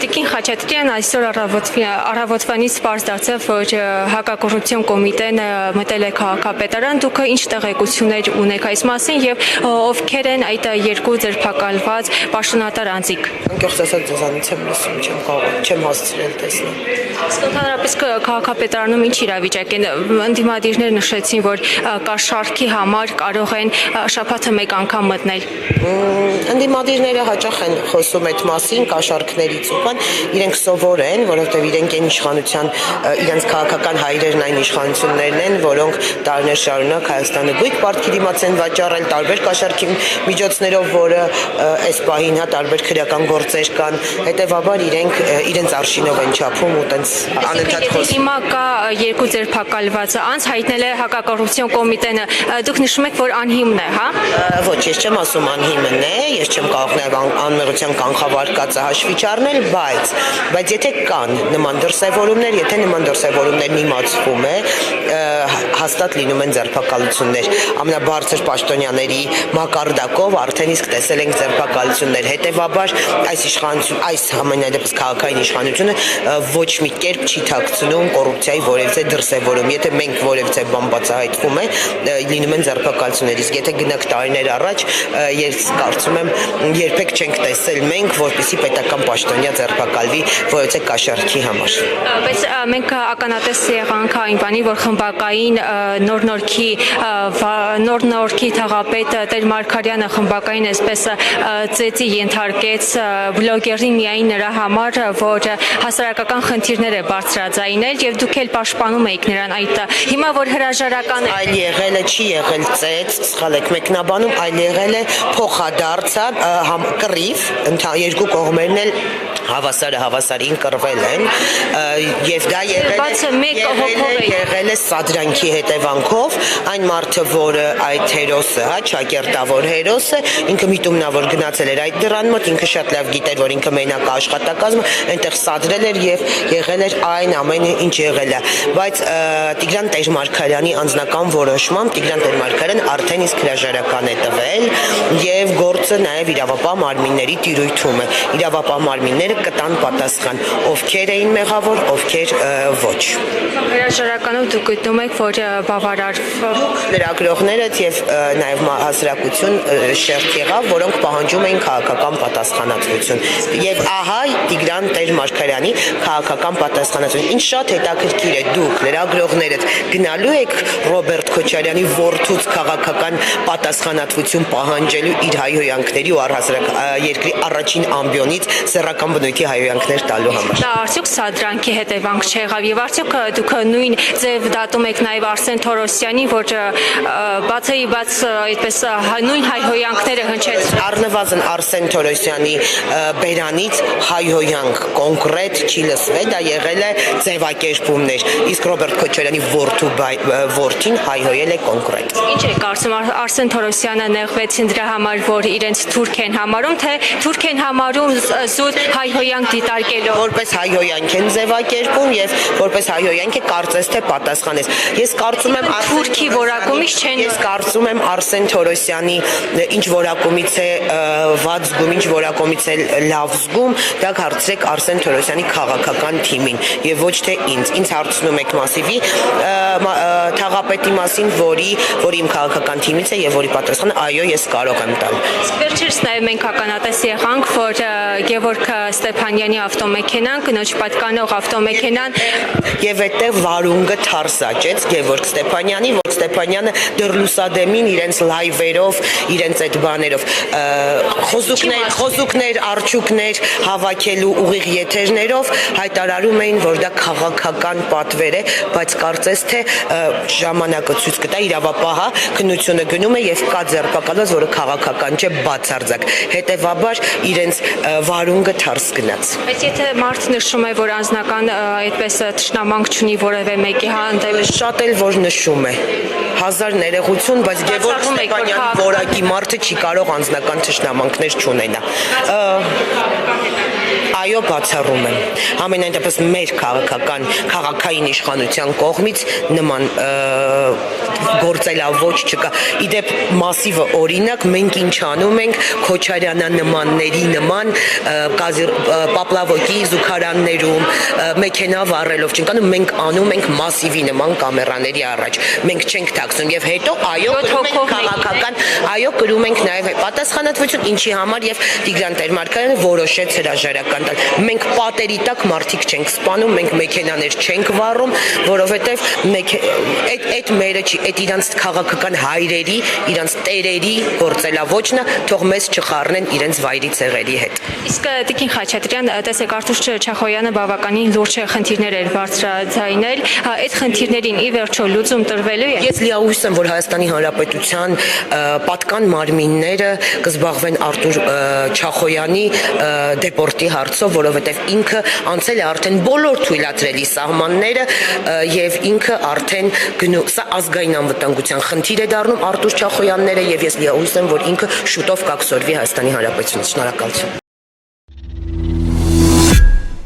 Տիկին Խաչատրյան այսօր առավոտվանից պարզ դարձավ, որ հակակոռուպցիոն կոմիտեն մտել է քաղաքապետարան, դուք ինչ տեղեկություններ ունեք այս մասին եւ ովքեր են այդ երկու ձերբակալված պաշտոնատար անձիկ։ Անկեղծ ասած ձեզանից եմ լսում, չեմ հասցրել տեսնել։ Ընդհանրապես քաղաքապետարանում ինչ իրավիճակ է։ Ընդդիմադիրներ նշեցին, որ կաշառքի համար կարող են շաբաթը մեկ անգամ մտնել։ Ընդդիմադիրները հաճախ են խոսում այդ մասին, կաշառքներից ու բան, իրենք սովոր են, որովհետև իրենք են իշխանության, իրենց քաղաքական հայրերն այն իշխանություններն են, որոնք տարիներ շարունակ Հայաստանը գույք պարտքի դիմաց են վաճառել տարբեր կաշառքի միջոցներով, որը այս պահին տարբեր քրեական գործեր կան, հետևաբար իրենց արշինով են չափում ու տենց անընդհատ խոսում։ Հիմա կա երկու ձերբակալված անձ, հայտնել է հակակոռուպցիոն կոմիտեն, դուք նշում եք, որ անհիմն է, հա։ Ոչ, ես չեմ ասում անհիմն է, ես չեմ կարող նաև անմեղության կանխավարկածը հաշվի չառնել, բայց եթե կան նման դրսևորումներ, եթե նման դրսևորումներն իմացվում է, հաստատ լինում են ձերբակալություններ։ Ամենաբարձր պաշտոնյաների մակարդակով արդեն իսկ տեսել ենք ձերբակալություններ։ Հետևաբար այս համենայնդեպս քաղաքային իշխանությունը ոչ մի կերպ չի թաքցնում կոռուպցիայի որևէ դրսևորում։ Եթե մենք որևէ բան բացահայտվում է, լինում են ձերբակալություններ։ Իսկ եթե գնանք տարիներ առաջ, ես կարծում եմ երբեք չենք տեսել մենք, որպեսզի պետական պաշտոնյա ձերբակալվի որևէ կաշառքի համար։ Բայց մենք ականատես եղանք այն բանի, որ խմբակային նոր-նորքի թաղապետ Տեր Մարգարյանը խմբակային այսպես ծեծի ենթարկեց բլոգերին միայն նրա համար, որ հասարակական խնդիրներ է բարձրաձայնել եւ դուք էլ պաշտպանում եք նրան այդ հիմա որ հրաժարական է այլ եղել է չի եղել ծեծ սխալ եք մեկնաբանում այլ եղել է փոխադարձ կռիվ երկու կողմերն էլ հավասարին կռվել են եւ դա եղել է սադրանքի հետևանքով այն մարդը որը այդ հերոսը ճակերտավոր հերոսը ինքը միտումնավոր գնացել էր այդ դռան մոտ ինքը շատ լավ գիտեր որ ինքը մենակ աշխատակազմը այնտեղ սադրել էր եւ եղել էր այն ամենը ինչ եղել է բայց Տիգրան Տեր-Մարգարյանի անձնական որոշմամբ Տիգրան Տեր-Մարգարյանը արդեն իսկ հրաժարական է տվել եւ գործը նաեւ իրավապահ մարմինների տիրույթում է իրավապահ մարմինները կտան պատասխան ովքեր էին մեղավոր ովքեր ոչ հրաժարականով դուք գտնում եք որ բավարար լրագրողները եւ նաեւ հասարակություն շերտ եղավ որոնք պահանջում էին քաղաքական պատասխանատվություն եւ ահա Տիգրան Տեր-Մարգարյանի քաղաքական պատասխանատվություն ինչ շատ հետաքրքիր է դուք լրագրողներդ գնալու եք Ռոբերտ Քոչարյանի որդուց քաղաքական պատասխանատվություն պահանջելու իր հայհոյանքների ու առհասարակ երկրի առաջին ամբիոնից սեռական բնույթի հայհոյանքներ տալու համար։ Դա արդյոք սադրանքի հետևանք չեղավ եւ արդյոք դուք նույն ձև դատում եք նաեւ Արսեն Թորոսյանի, որ բացի այդպես նույն հայհոյանքները հնչեց։ Առնվազն Արսեն Թորոսյանի բերանից հայհոյանք կոնկրետ չի լսվել, դա եղել է ձևակերպումներ, իսկ Ռոբերտ Քոչարյանի որդին հայհոյել է կոնկրետ։ Ինչ է կարծում Արսեն Թորոսյանը նեղվեցին դրա համար, որ իրենց թուրք են համարում, թե թուրք են համարում զուտ հայհոյանք դիտարկելով։ Որպես հայհոյանք են ձևակերպում եւ որպես հայհոյանք է կարծես թե պատասխանես։ Ես կարծում եմ թուրքի որակումից չեն։ Ես կարծում եմ Արսեն Թորոսյանի ինչ որակումից է վատ զգում, ինչ որակումից է լավ զգում, դա հարցրեք Արսեն Թորոսյանի քաղաքական թիմին եւ ոչ թե ինձ։ Ինձ հարցնում եք մասիվի թաղապետի մասին, որի իմ քաղաքական թիմից է եւ որի պատասխանը այո, ես կարող եմ տալ։ Վերջերս նաեւ մենք ականատես եղանք, որ Գևորգ Ստեփանյանի ավտոմեքենան, կնոջ պատկանող ավտոմեքենան եւ այդտեղ վարունգը թարսաճեց Գևորգ Ստեփանյանի, որ Ստեփանյանը դեռ լուսադեմին իրենց լայվերով, իրենց այդ բաներով խոսուկներ, արջուկներ հավաքելու ուղիղ եթերներով հայտարարում էին, որ դա քաղաքական պատվեր է, բայց կարծես թե ժամանակը ցույց կտա իրավապահը քննությունը գնում է եւ կա ձերբակալված, որը քաղաքական չէ, բացարձակ։ Հետևաբար իրենց վարունգը թարս գնաց։ Բայց եթե մարդ նշում է, որ անձնական այդպես թշնամանք չունի որևէ մեկի հանդեպ, շատ էլ որ նշում է։ Հազար ներողություն, բայց Գևորգ Ստեփանյանի որակի մարդը չի կարող անձնական թշնամանքներ չունենա։ Այո, բացառում եմ։ Համենայն դեպս մեր քաղաքային իշխանության կողմից նման գործելավոճ չկա։ Իդեպ մասիվը օրինակ մենք ինչ անում ենք Քոչարյանանմանների նման Պապլավոկի զուգարաններում մեքենա վառելով չենք անում, մենք անում ենք մասիվի նման կամերաների առաջ։ Մենք չենք թաքցնում եւ հետո այո կրում ենք քաղաքական, այո կրում ենք նաեւ պատասխանատվություն, ինչի համար եւ Տիգրան Տեր-Մարգարյանը որոշեց հրաժարական տալ։ Մենք պատերի տակ մարդիկ չենք սպանում, մենք մեքենաներ չենք վառում, որովհետեւ այդ մերը չի, այդ իրանց քաղաքական հայրերի, իրանց տերերի գործելավոճն է, թող մեզ չխառնեն իրենց վայրի ցեղերի հետ։ Իսկ Տիկին Խաչատրյան, տեսեք Արտուշ Չախոյանը բավականին լուրջ խնդիրներ էր բարձրացրել, այդ խնդիրներին ի վերջո լուծում տրվելու է։ Ես լիահույս եմ, որ Հայաստանի Հանրապետության պատկան մարմինները կզբաղվեն Արտուր Չախոյանի դեպորտի հարցով, որովհետև ինքը անցել է արդեն բոլոր թույլատրելի սահմանները եւ ինքը արդեն սա ազգային անվտանգության խնդիր է դառնում Արտուր Չախոյանները եւ ես լիահույս եմ, որ ինքը շուտով կաքսորվի Հայաստանի Հանրապետությունից։ Շնորհակալություն։